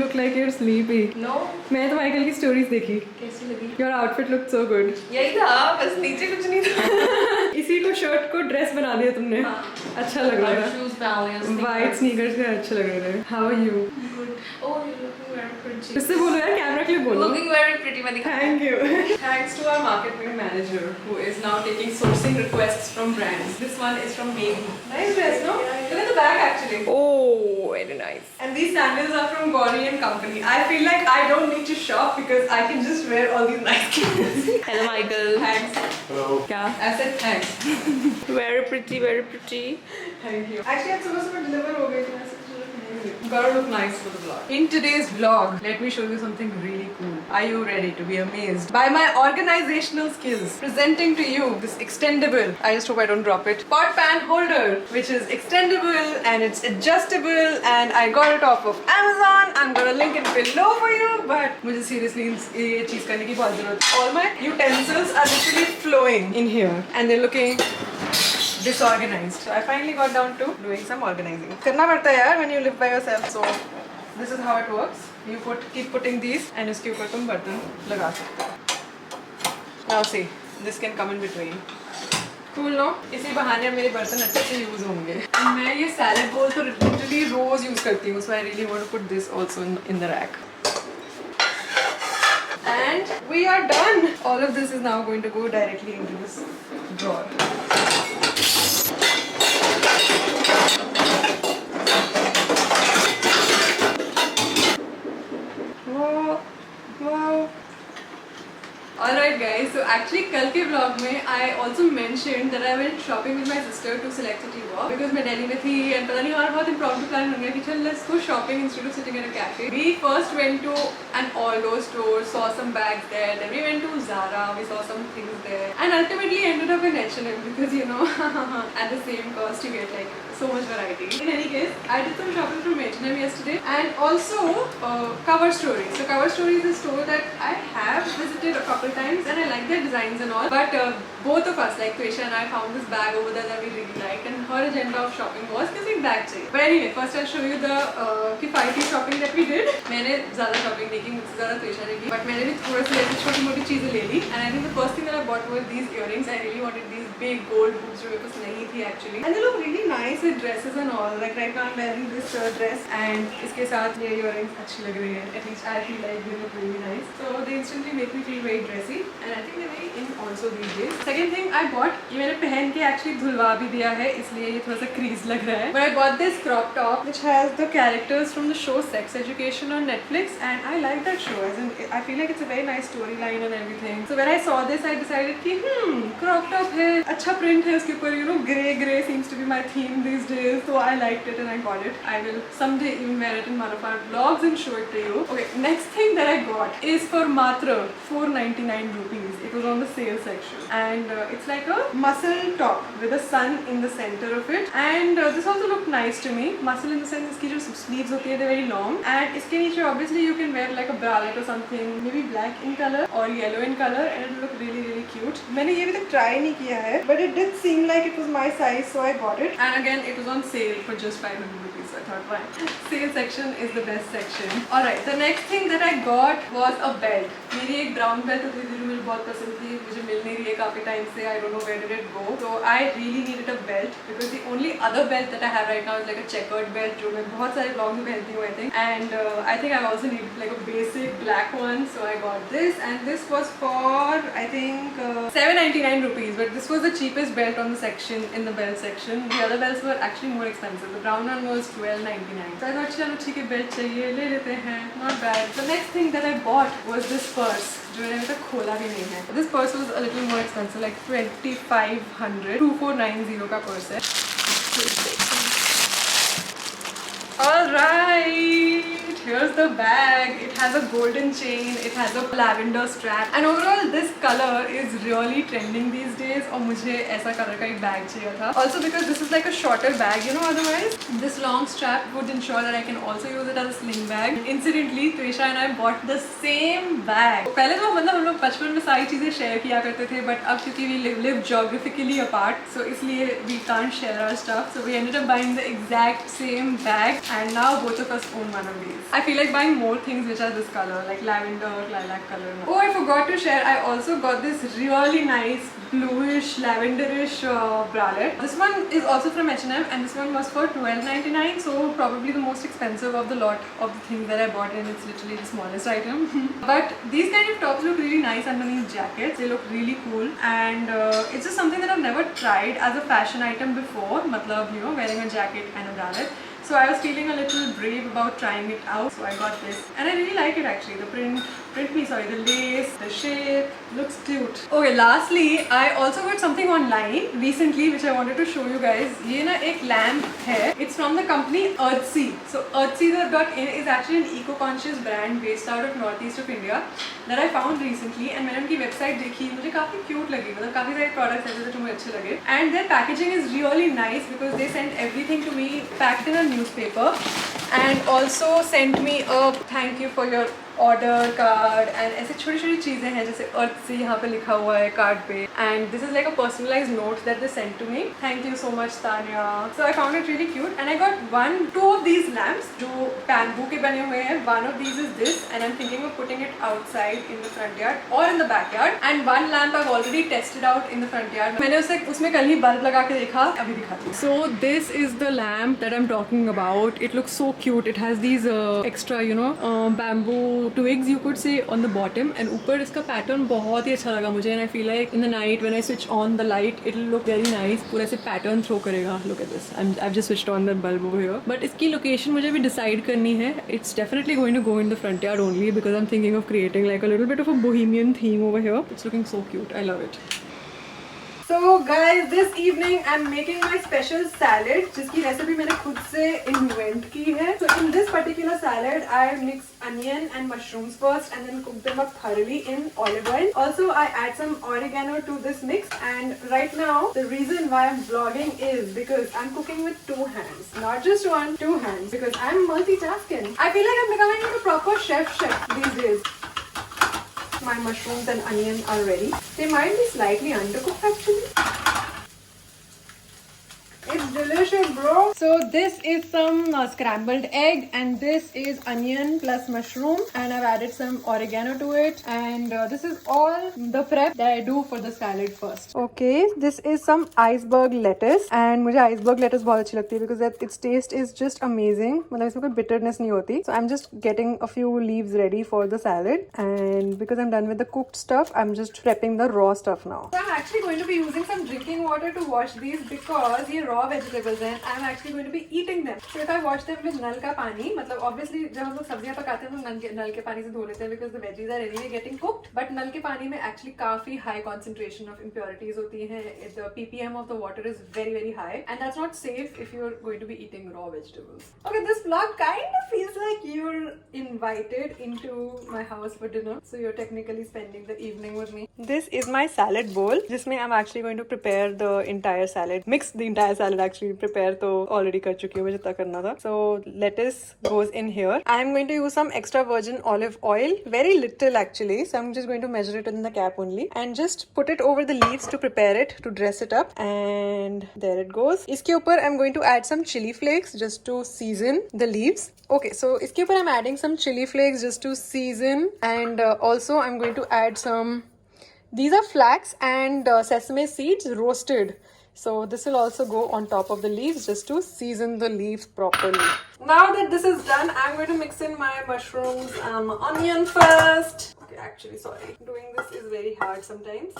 look like you're sleepy. No. मैं तो Michael की स्टोरीज देखी. कैसी लगी? Your outfit looked so good. यही था, बस नीचे कुछ नहीं था. इसी को शर्ट को ड्रेस बना दिया तुमने. हाँ. अच्छा लग रहा था. Shoes, balance. White sneakers भी अच्छे लग रहे थे. How are you? Good. Oh, you're looking very pretty. इससे बोलो यार, कैमरा के लिए बोलो. Looking very pretty, मैंने कहा. Thank you. Thanks to our marketing manager who is now taking sourcing requests from brands. This one is from Maybe. Nice dress, no? Look at the bag actually. Oh, very nice. And these sandals are from Gauri and Company. I feel like I don't need to shop because I can just wear all these nice clothes. Hello, Michael. Thanks. Hello. क्या? I said thanks. Very pretty, very pretty. Thank you. Actually, आज सुबह deliver हो गई थी. Gotta look nice for the vlog. In today's vlog, let me show you something really cool. Are you ready to be amazed by my organizational skills? Presenting to you this extendable, I just hope I don't drop it, pot pan holder, which is extendable and it's adjustable, and I got it off of Amazon. I'm gonna link it below for you, but मुझे seriously ये चीज करने की बहुत जरूरत है. All my utensils are literally flowing in here, and they're looking disorganized. So I finally got down to doing some organizing. करना पड़ता है यार when you live by yourself. So this is how it works. You keep putting these, and इसके ऊपर तुम बर्तन लगा सकते हो. Now see, this can come in between. Cool, no? इसी बहाने मेरे बर्तन अच्छे से यूज होंगे. मैं ये salad bowl तो literally रोज यूज करती हूँ. So I really want to put this also in the rack. And we are done. All of this is now going to go directly into this drawer. Wow. Alright guys, so actually कल के vlog में I also mentioned that I went shopping with my sister to Select City Walk because मैं दिल्ली में थी and पता नहीं हमारा बहुत impromptu plan बन गया कि चल let's go shopping instead of sitting in a cafe. We first went to an Aldo store, saw some bags there, then we went to Zara, we saw some things there, and ultimately ended up in H&M because you know at the same cost you get like so much variety. In any case, I did some shopping from H&M yesterday, and also Cover Story. So Cover Story is a store that I have visited a couple times and I like their designs and all, but both of us, like Tuisha and I, found this bag over there that we really liked, and her agenda of shopping was कि एक bag चाहिए. But anyway, first I'll show you the किफायती shopping that we did. मैंने ज़्यादा shopping नहीं की, मुझसे ज़्यादा Tuisha ने की, but मैंने भी थोड़ी सी ऐसी छोटी-मोटी चीज़ें ले ली, and I think the first thing that I bought was these earrings. I really wanted these big gold hoops जो मेरे पास नहीं थी actually, and they look really nice with dresses and all. Like right now I'm wearing this dress, and इसके साथ ये earrings अच्छी लग रही है. At least I feel like they look really nice. So they instantly make me feel very dressy, and I think they're very in also these days. Second thing I bought, ये मैंने पहन के actually धुलवा भी दिया है, इसलिए ये थोड़ा सा crease लग रहा है. But I bought this crop top which has the characters from the show Sex Education on Netflix, and I like that show. As in, I feel like it's a very nice storyline and everything. So when I saw this, I decided कि crop top है, अच्छा print है उसके ऊपर, you know, grey seems to be my theme these days. So I liked it and I got it. I will someday even wear it in one of our vlogs and show it to you. Okay, next thing that I got is for matra 499 rupees. It was on the sale section, and it's like a muscle top with a sun in the center of it, and this also looked nice to me. Muscle in the sense इसकी जो sleeves होती है, they're very long, and इसके नीचे obviously you can wear like a bralette or something, maybe black in color or yellow in color, and it will look really cute. मैंने ये अभी तक try नहीं किया है, but it did seem like it was my size, so I got it. And again, it was on sale for just 500 rupees. So I thought, why? Sale section is the best section. Alright, the next thing that I got was a belt. मेरी एक brown belt होती थी जो मुझे बहुत पसंद थी, मुझे मिल नहीं रही है काफी टाइम से. I don't know where did it go. So I really needed a belt because the only other belt that I have right now is like a checkered belt जो मैं बहुत सारे vlogs में पहनती हूँ I think. And I think I also needed like a basic black one, so I got this, and this was for I think 799 rupees. But this was the cheapest belt on the section, in the belt section. The other belts were actually more expensive. The brown one was 1299. So I thought चलो ठीक है belt चाहिए ले लेते हैं. Not bad. The next thing that I bought was this purse जो मैंने अभी तक खोला भी नहीं है. This purse was a little more expensive, like 2500. 2490 का पर्स है. Alright, here's the bag. It has a golden chain, it has a lavender strap, and overall this color is really trending these days. और मुझे ऐसा color का एक bag चाहिए था. Also because this is like a shorter bag, you know, otherwise. This long strap would ensure that I can also use it as a sling bag. Incidentally, Tuisha and I bought the same bag. पहले तो मतलब हम लोग बचपन में सारी चीजें share किया करते थे, but अब क्योंकि we live geographically apart, so इसलिए we can't share our stuff. So we ended up buying the exact same bag, and now both of us own one of these. I feel like buying more things which are this color, like lavender or lilac color. Oh, I forgot to share. I also got this really nice bluish lavenderish bralette. This one is also from H&M, and this one was for $12.99, so probably the most expensive of the lot of the things that I bought, and it's literally the smallest item. But these kind of tops look really nice underneath jackets. They look really cool, and it's just something that I've never tried as a fashion item before. Matlab, you know, wearing a jacket and a bralette. So I was feeling a little brave about trying it out, so I got this, and I really like it actually. The the lace, the shape, looks cute. Okay, lastly, I also got something online recently which I wanted to show you guys. ये ना एक lamp है. It's from the company Earthsea. So Earthsea.in is actually an eco-conscious brand based out of northeast of India that I found recently, and मैंने उनकी website देखी, मुझे काफी cute लगी, मतलब काफी सारे products ऐसे जो मुझे अच्छे लगे, and their packaging is really nice because they sent everything to me packed in a newspaper, and also sent me a thank you for your order card and ऐसे छोटी छोटी चीज़ें हैं जैसे अर्थ से यहाँ पे लिखा हुआ है कार्ड पे, and this is like a personalized note that they send to me. Thank you so much Tania. So I found it really cute, and I got 2 of these lamps जो बैम्बू के बने हुए हैं. One of these is this, and I am thinking of putting it outside in the front yard और in the back yard, and one lamp I already tested out in the front yard. मैंने उसमें कल ही bulb लगा के देखा, अभी दिखाती हूँ. So this is the lamp that I am talking about. It looks so cute. It has these extra you know bamboo twigs you could say on the bottom, and ऊपर इसका पैटर्न बहुत ही अच्छा लगा मुझे, and I feel like in the night when I switch on the light it will look very nice. पूरा ऐसे pattern throw करेगा. Look at this. I've just switched on the bulb over here, but इसकी location मुझे भी decide करनी है. It's definitely going to go in the front yard only because I'm thinking of creating like a little bit of a bohemian theme over here. It's looking so cute. I love it. So guys, this evening I'm making my special salad जिसकी recipe मैंने खुद से invent की है. So in this particular salad I mix onion and mushrooms first and then cook them up thoroughly in olive oil. Also I add some oregano to this mix, and right now the reason why I'm vlogging is because I'm cooking with 2 hands, not just 1, 2 hands, because I'm multitasking. I feel like I'm becoming like a proper chef these days. My mushrooms and onion are ready. They might be slightly undercooked actually. It's delicious, bro. So this is some scrambled egg, and this is onion plus mushroom, and I've added some oregano to it, and this is all the prep that I do for the salad first. Okay, this is some iceberg lettuce, and मुझे iceberg lettuce बहुत अच्छी लगती है because its taste is just amazing. मतलब इसमें कोई bitterness नहीं होती. So I'm just getting a few leaves ready for the salad, and because I'm done with the cooked stuff, I'm just prepping the raw stuff now. So I'm actually going to be using some drinking water to wash these because ये raw vegetables हैं. I'm actually going to be eating them. So if I wash them with नल का पानी, मतलब obviously जब हम लोग सब्जियां पकाते हैं तो नल के पानी से धो लेते हैं because the veggies are anyway getting cooked. But नल के पानी में actually काफी high concentration of impurities होती हैं. The ppm of the water is very very high, and that's not safe if you're going to be eating raw vegetables. Okay, this vlog kind of feels like you're invited into my house for dinner, so you're technically spending the evening with me. This is my salad bowl, जिसमें I'm actually going to prepare the entire salad, mix the entire salad actually. Prepare तो already कर चुकी हूँ, मुझे जितना करना था. So lettuce goes in here. I'm going to use some extra virgin olive oil, very little actually. So I'm just going to measure it in the cap only, and just put it over the leaves to prepare it, to dress it up. And there it goes. इसके ऊपर I'm going to add some chili flakes just to season the leaves. Okay, so इसके ऊपर I'm adding some chili flakes just to season, and also I'm going to add some. These are flax and sesame seeds roasted. So this will also go on top of the leaves just to season the leaves properly. Now that this is done, I'm going to mix in my mushrooms and onion first. Okay, actually, sorry. Doing this is very hard sometimes.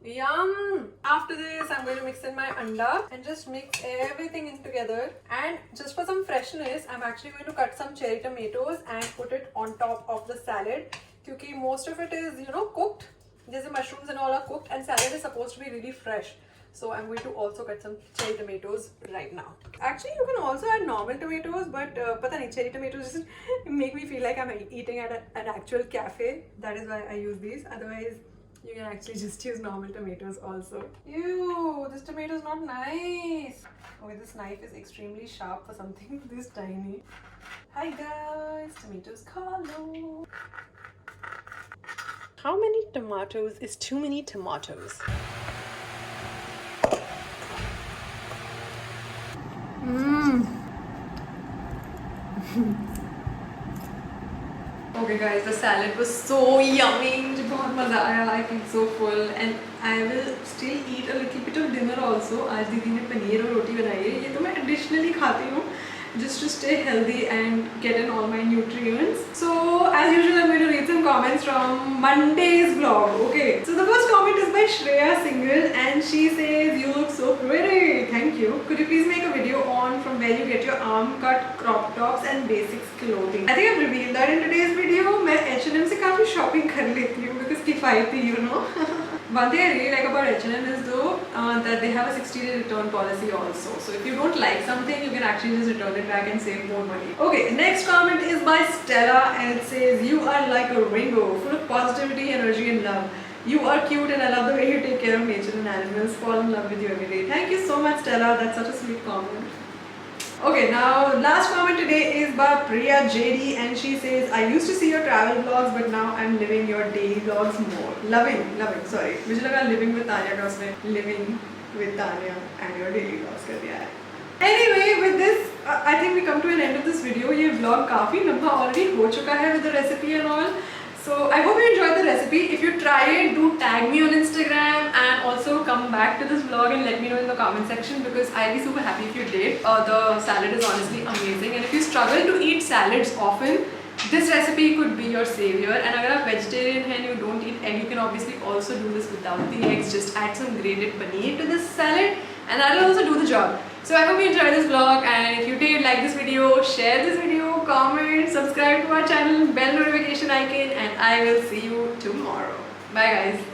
Yum! After this, I'm going to mix in my anda and just mix everything in together. And just for some freshness, I'm actually going to cut some cherry tomatoes and put it on top of the salad. Because most of it is, you know, cooked. These mushrooms and all are cooked, and salad is supposed to be really fresh. So I'm going to also cut some cherry tomatoes right now. Actually, you can also add normal tomatoes, but pata nahi, cherry tomatoes just make me feel like I'm eating at an actual cafe. That is why I use these. Otherwise, You can actually just use normal tomatoes also. Ew, this tomato is not nice. Oh, this knife is extremely sharp for something this tiny. Hi guys, tomatoes Carlo. How many tomatoes is too many tomatoes? Okay guys, the salad was so yummy. मुझे बहुत मजा आया. I feel so full and I will still eat a little bit of dinner also. आज दीदी ने पनीर और रोटी बनाई है. ये तो मैं additionally खाती हूँ just to stay healthy and get in all my nutrients. So as usual, I'm going to read some comments from Monday's vlog. Okay. So the first comment is by Shreya Singhal and she says, "You look so pretty. Thank you. Could you please make a video on from where you get your arm cut crop tops and basics clothing?" I think I've revealed that in today's video. मैं H&M से काफी shopping कर लेती हूँ because किफायती, you know. One thing I really like about H&M is though that they have a 60-day return policy also. So if you don't like something, you can actually just return it back and save more money. Okay, next comment is by Stella and it says, "You are like a rainbow, full of positivity, energy and love. You are cute and I love the way you take care of nature and animals. Fall in love with you every day." Thank you so much, Stella. That's such a sweet comment. Okay, now last comment today is by Priya JD and she says, "I used to see your travel vlogs but now I'm living your daily vlogs more." Loving, sorry. मुझे लगा living with Tanya का उसने living with Tanya and your daily vlogs कर दिया है. Anyway, with this, I think we come to an end of this video. ये vlog काफी लंबा already हो चुका है with the recipe and all. So I hope you enjoyed the recipe. If you try it, do tag me on Instagram and also come back to this vlog and let me know in the comment section because I'll be super happy if you did. The salad is honestly amazing and if you struggle to eat salads often, this recipe could be your savior. And if you're vegetarian and you don't eat egg, you can obviously also do this without the eggs. Just add some grated paneer to this salad and that'll also do the job. So I hope you enjoyed this vlog and if you did, like this video, share this video, comment, subscribe to our channel, bell notification icon and I will see you tomorrow. Bye guys.